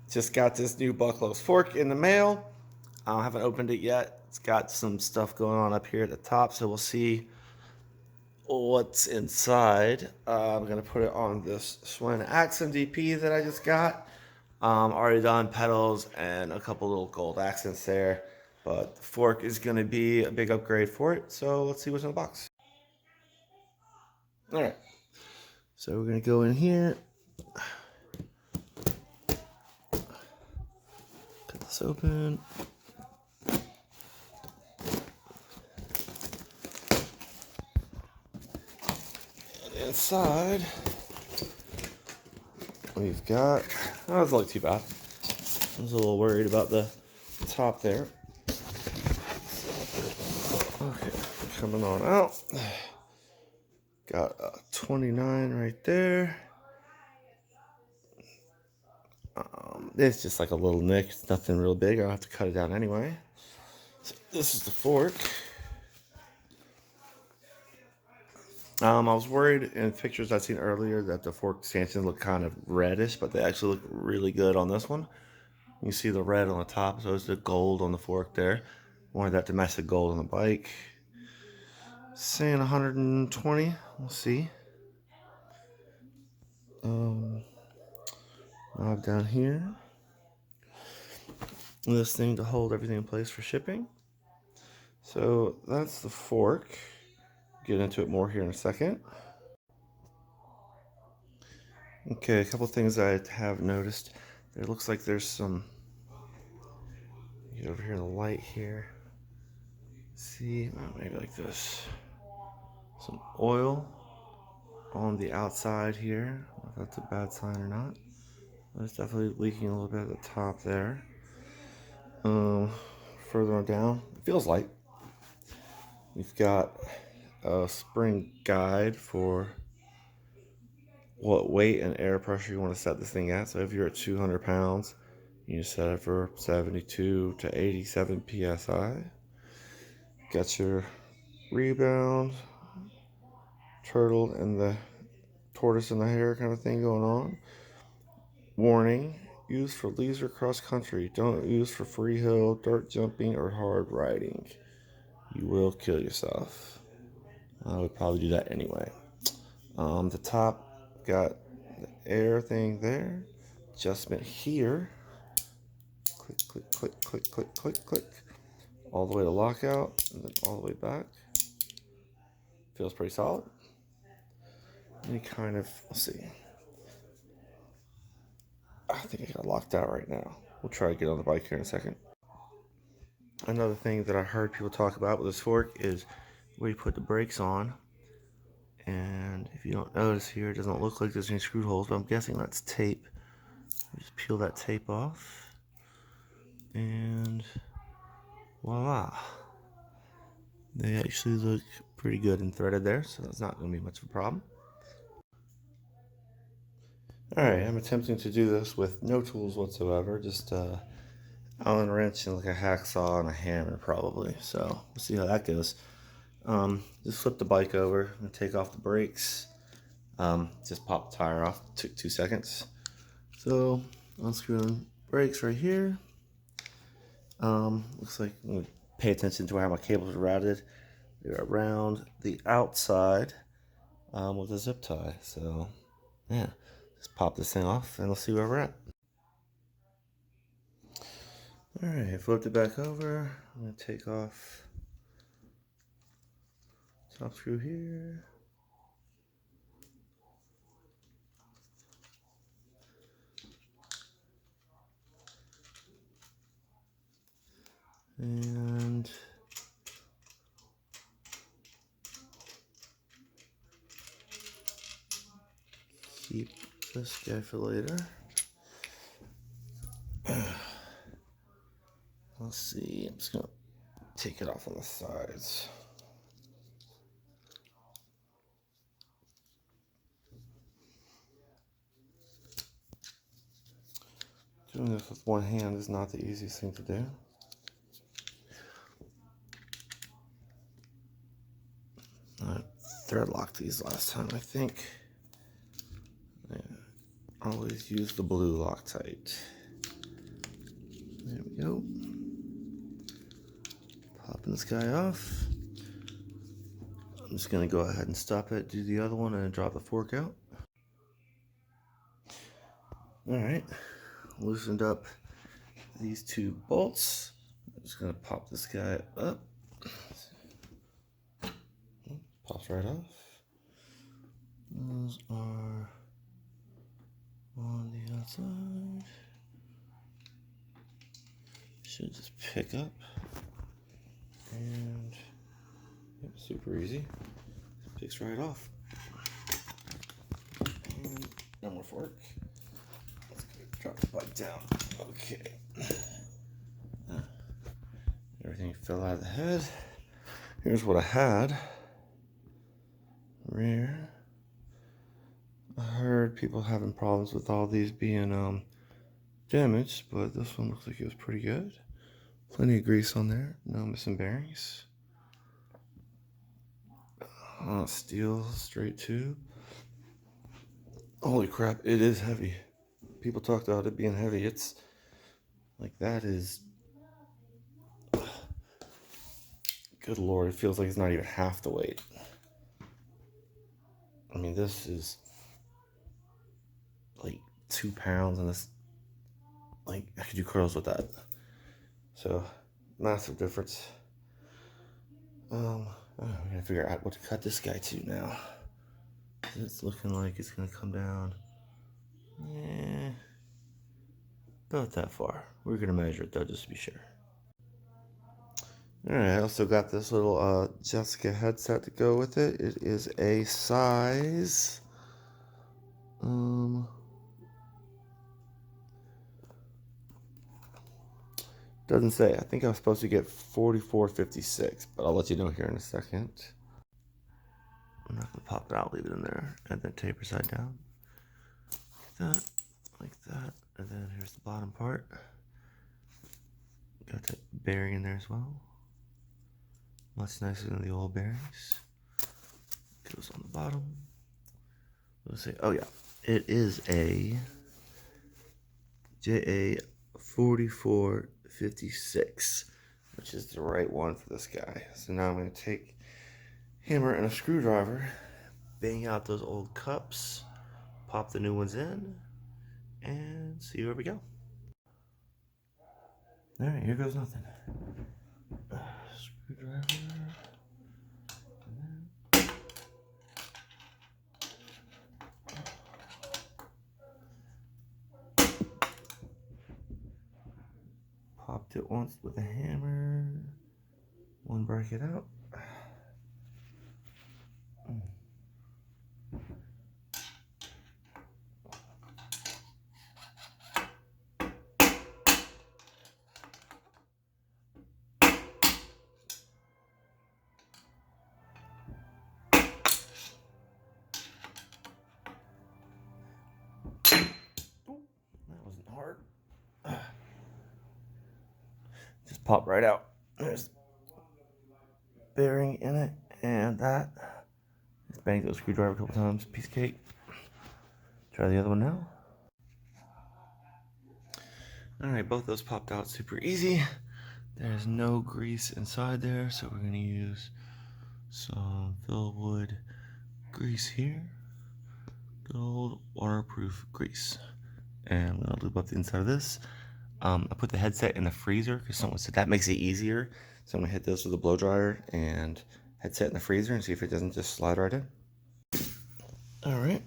Just got this new Bucklo's fork in the mail. I haven't opened it yet. It's got some stuff going on up here at the top, so we'll see what's inside. I'm gonna put it on this Schwinn Axum DP that I just got. Already done petals and a couple little gold accents there, but the fork is gonna be a big upgrade for it. So let's see what's in the box. All right, so we're gonna go in here. Cut this open. Inside, we've got, oh, that doesn't look too bad. I was a little worried about the top there. Okay, coming on out. Got a 29 right there. It's just like a little nick. It's nothing real big. I'll have to cut it down anyway. So this is the fork. I was worried in pictures I'd seen earlier that the fork stanchions look kind of reddish, but they actually look really good on this one. You see the red on the top, so it's the gold on the fork there. Wanted that domestic gold on the bike. Saying 120. We'll see. Knob down here. This thing to hold everything in place for shipping. So that's the fork. Get into it more here in a second. Okay, a couple things I have noticed. It looks like there's some, get over here in the light here. See, maybe like this. Some oil on the outside here. I don't know if that's a bad sign or not. But it's definitely leaking a little bit at the top there. Further on down, it feels light. We've got a spring guide for what weight and air pressure you want to set this thing at. So if you're at 200 pounds, you set it for 72 to 87 psi. Got your rebound, turtle, and the tortoise in the hare kind of thing going on. Warning, used for leisure cross country. Don't use for free hill, dirt jumping, or hard riding. You will kill yourself. I would probably do that anyway. The top got the air thing there. Adjustment here. Click, click, click, click, click, click, click. All the way to lockout, and then all the way back. Feels pretty solid. Any kind of, let's see. I think I got locked out right now. We'll try to get on the bike here in a second. Another thing that I heard people talk about with this fork is where you put the brakes on. And if you don't notice here, it doesn't look like there's any screw holes, but I'm guessing that's tape. Just peel that tape off. And voila. They actually look pretty good and threaded there, so that's not going to be much of a problem. Alright, I'm attempting to do this with no tools whatsoever, just Allen wrench and like a hacksaw and a hammer probably. So we'll see how that goes. Just flip the bike over and take off the brakes. Just pop the tire off. Took 2 seconds. So unscrewing brakes right here. Looks like I'm gonna pay attention to how my cables are routed. They're around the outside with a zip tie. So yeah, just pop this thing off and let's see where we're at. Alright, flipped it back over. I'm going to take off top screw here. And keep this guy for later. Let's see, I'm just going to take it off on the sides. Doing this with one hand is not the easiest thing to do. I thread locked these last time, I think. Yeah. Always use the blue Loctite. There we go. Popping this guy off. I'm just gonna go ahead and stop it, do the other one, and drop the fork out. All right, loosened up these two bolts. I'm just gonna pop this guy up. Pops right off. Those are on the outside. Should just pick up. And yep, super easy. Picks right off. And no more fork. Let's go drop the bike down. Okay. Everything fell out of the head. Here's what I had. Rear. I heard people having problems with all these being damaged, but this one looks like it was pretty good. Plenty of grease on there. No missing bearings. Steel straight tube. Holy crap, it is heavy. People talked about it being heavy. It's like, that is, good lord, it feels like it's not even half the weight. I mean, this is like 2 pounds, and this, like, I could do curls with that. So massive difference. I'm gonna figure out what to cut this guy to now. It's looking like it's gonna come down, yeah, about that far. We're gonna measure it though, just to be sure. All right, I also got this little Jessica headset to go with it. It is a size, doesn't say. I think I was supposed to get 44.56, but I'll let you know here in a second. I'm not gonna pop it out, leave it in there, and then taper side down. Like that, and then here's the bottom part. Got that bearing in there as well. Much nicer than the old bearings. Goes on the bottom. Let's see. Oh yeah, it is a JA 44.56, which is the right one for this guy. So now I'm going to take hammer and a screwdriver, bang out those old cups, pop the new ones in, and see where we go. All right, here goes nothing. Screwdriver. Popped it once with a hammer. One break it out. That wasn't hard. Just pop right out. There's bearing in it, and that. Just bang those screwdriver a couple times. Piece of cake. Try the other one now. All right, both those popped out super easy. There's no grease inside there, so we're gonna use some Fillwood grease here. Good old waterproof grease. And I'm gonna lube up the inside of this. I put the headset in the freezer because someone said that makes it easier. So I'm gonna hit this with a blow dryer and headset in the freezer and see if it doesn't just slide right in. All right,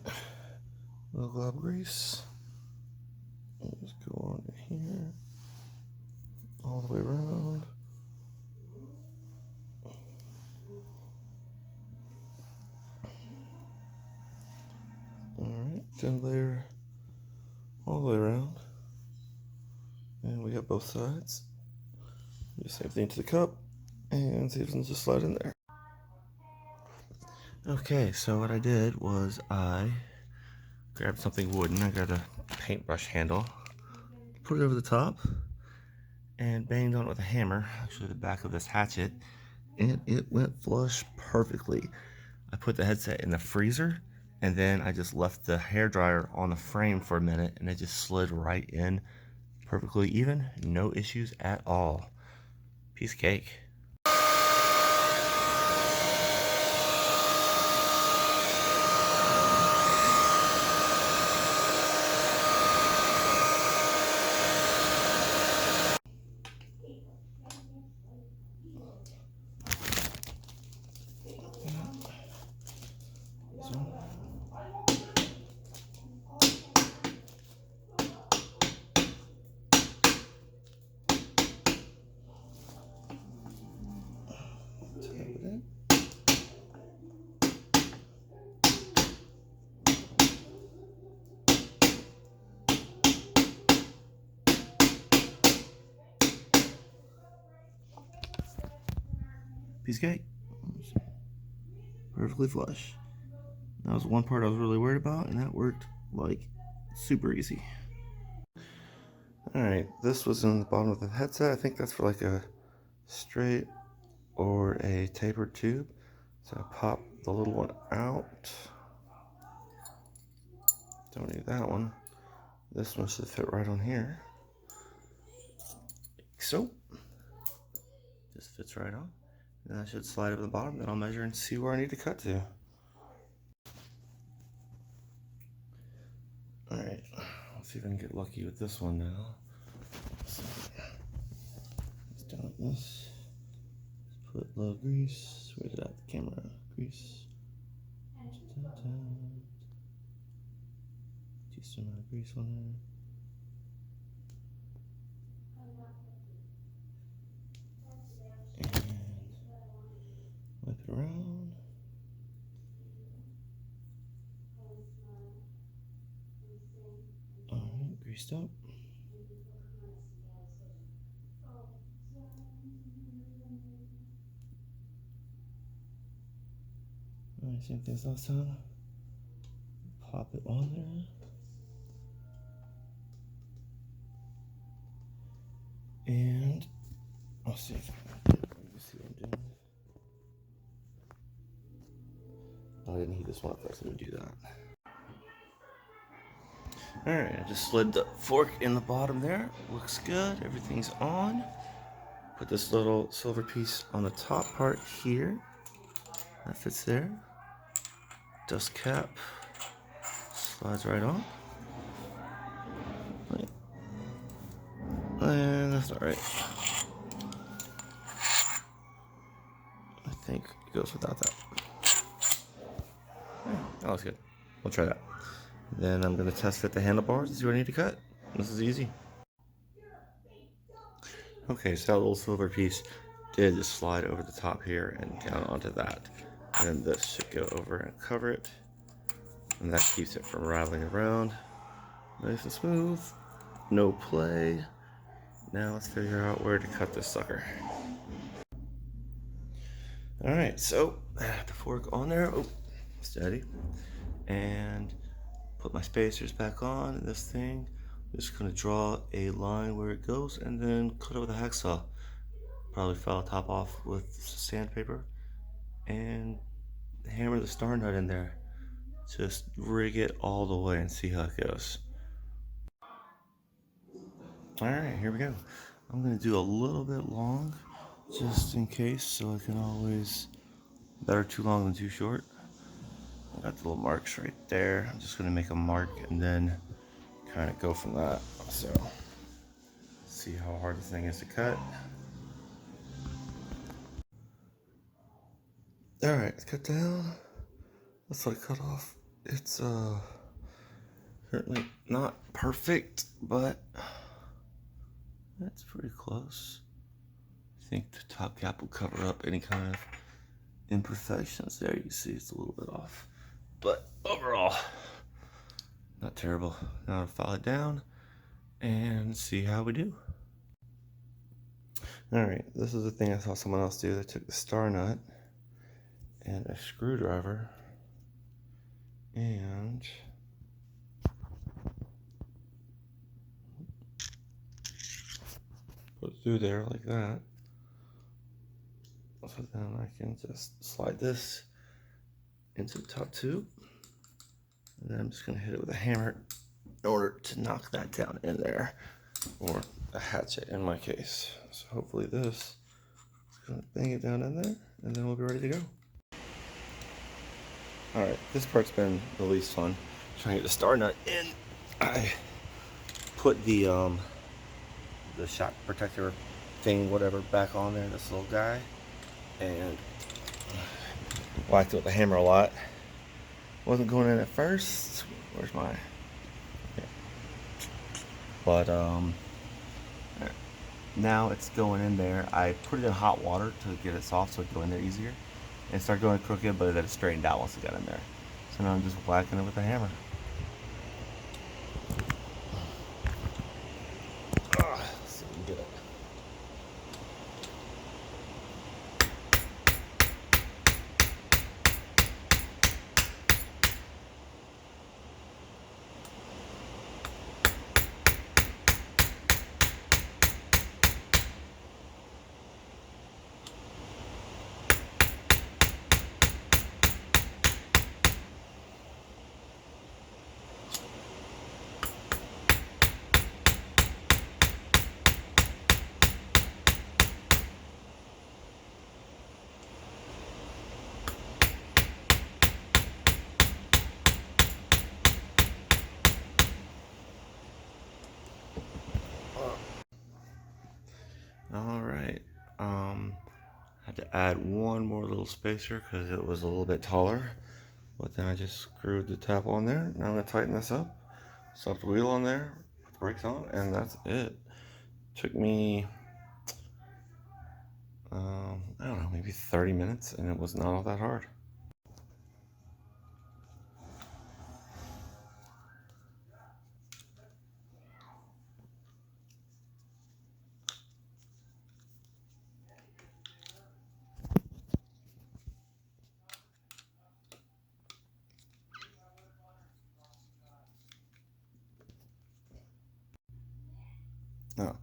little glob grease. Just go on here, all the way around. All right, thin layer all the way around. And we got both sides. Do the same thing to the cup and see if it can just slide in there. Okay, so what I did was I grabbed something wooden. I got a paintbrush handle, put it over the top, and banged on it with a hammer, actually the back of this hatchet, and it went flush perfectly. I put the headset in the freezer, and then I just left the hairdryer on the frame for a minute, and it just slid right in perfectly even, no issues at all. Piece of cake. Piece of cake. Perfectly flush. That was one part I was really worried about, and that worked like super easy. Alright, this was in the bottom of the headset. I think that's for like a straight or a tapered tube. So I pop the little one out. Don't need that one. This one should fit right on here. Like so. Just fits right on. And I should slide over the bottom, then I'll measure and see where I need to cut to. Alright, let's see if I can get lucky with this one now. So, let's down like this. Let's put a little grease. Where's it at? The camera. Grease. Just amount of grease on there. And whip it around. Alright, greased up. Alright, same thing as last time. Pop it on there. And I'll see if I can see what I'm doing. Oh, I didn't heat this one up first. Let me do that. Alright, I just slid the fork in the bottom there. Looks good. Everything's on. Put this little silver piece on the top part here. That fits there. Dust cap slides right on. And that's alright. I think it goes without that. Yeah, that looks good. We'll try that. Then I'm going to test fit the handlebars and see what I need to cut. This is easy. Okay, so that little silver piece did just slide over the top here and down onto that. And then this should go over and cover it. And that keeps it from rattling around. Nice and smooth. No play. Now let's figure out where to cut this sucker. Alright, so I have the fork on there. Oh, steady. And put my spacers back on. And this thing, I'm just going to draw a line where it goes and then cut it with a hacksaw. Probably file the top off with sandpaper and hammer the star nut in there. Just rig it all the way and see how it goes. Alright, here we go. I'm going to do a little bit long just in case, so I can always, better too long than too short. I got the little marks right there. I'm just going to make a mark and then kind of go from that. So, see how hard this thing is to cut. Alright, it's cut down. That's what I cut off. It's certainly not perfect, but that's pretty close. I think the top cap will cover up any kind of imperfections. There you see it's a little bit off. But overall, not terrible. Now I'll file it down and see how we do. Alright, this is the thing I saw someone else do. They took the star nut and a screwdriver and put it through there like that. So then I can just slide this into the top tube. And then I'm just going to hit it with a hammer in order to knock that down in there. or a hatchet in my case. So hopefully this is gonna bang it down in there, and then we'll be ready to go. All right, this part's been the least fun. Trying to get the star nut in. I put the shock protector thing, whatever, back on there, this little guy, and whacked it with the hammer a lot. Wasn't going in at first. Where's my? Yeah. But now it's going in there. I put it in hot water to get it soft so it go in there easier. And start going crooked, but then it straightened out once it got in there. So now I'm just whacking it with a hammer. Let's see if we can get it. All right. Had to add one more little spacer because it was a little bit taller. But then I just screwed the tab on there. Now I'm gonna tighten this up. Slap the wheel on there, put the brakes on, and that's it. Took me, I don't know, maybe 30 minutes, and it was not all that hard. Now,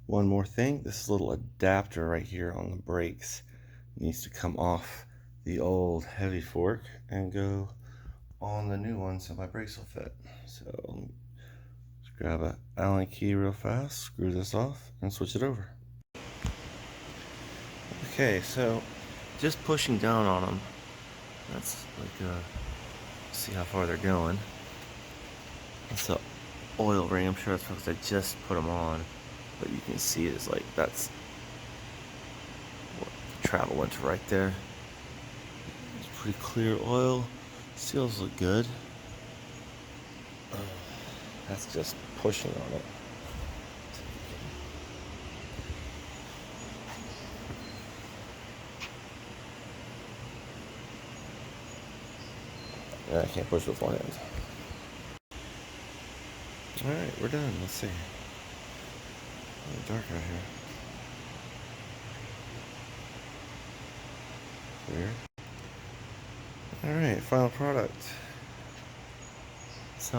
one more thing, this little adapter right here on the brakes needs to come off the old heavy fork and go on the new one so my brakes will fit. So just grab an Allen key real fast, screw this off, and switch it over. Okay, so just pushing down on them, that's like see how far they're going. That's the oil ring. I'm sure that's because I just put them on, but you can see it's like that's what the travel went to right there. It's pretty clear oil. Seals look good. That's just pushing on it. Yeah, I can't push with one hand. Alright, we're done. Let's see. A little dark out here. Weird. Alright, final product. It's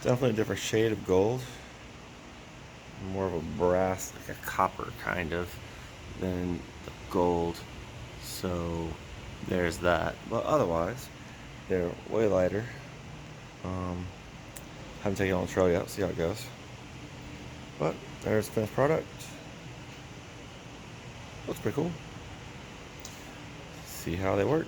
definitely a different shade of gold. More of a brass, like a copper kind of, than the gold. So there's that. But otherwise, they're way lighter. Haven't taken it on the trail yet, see how it goes. But there's the finished product. Looks pretty cool. See how they work.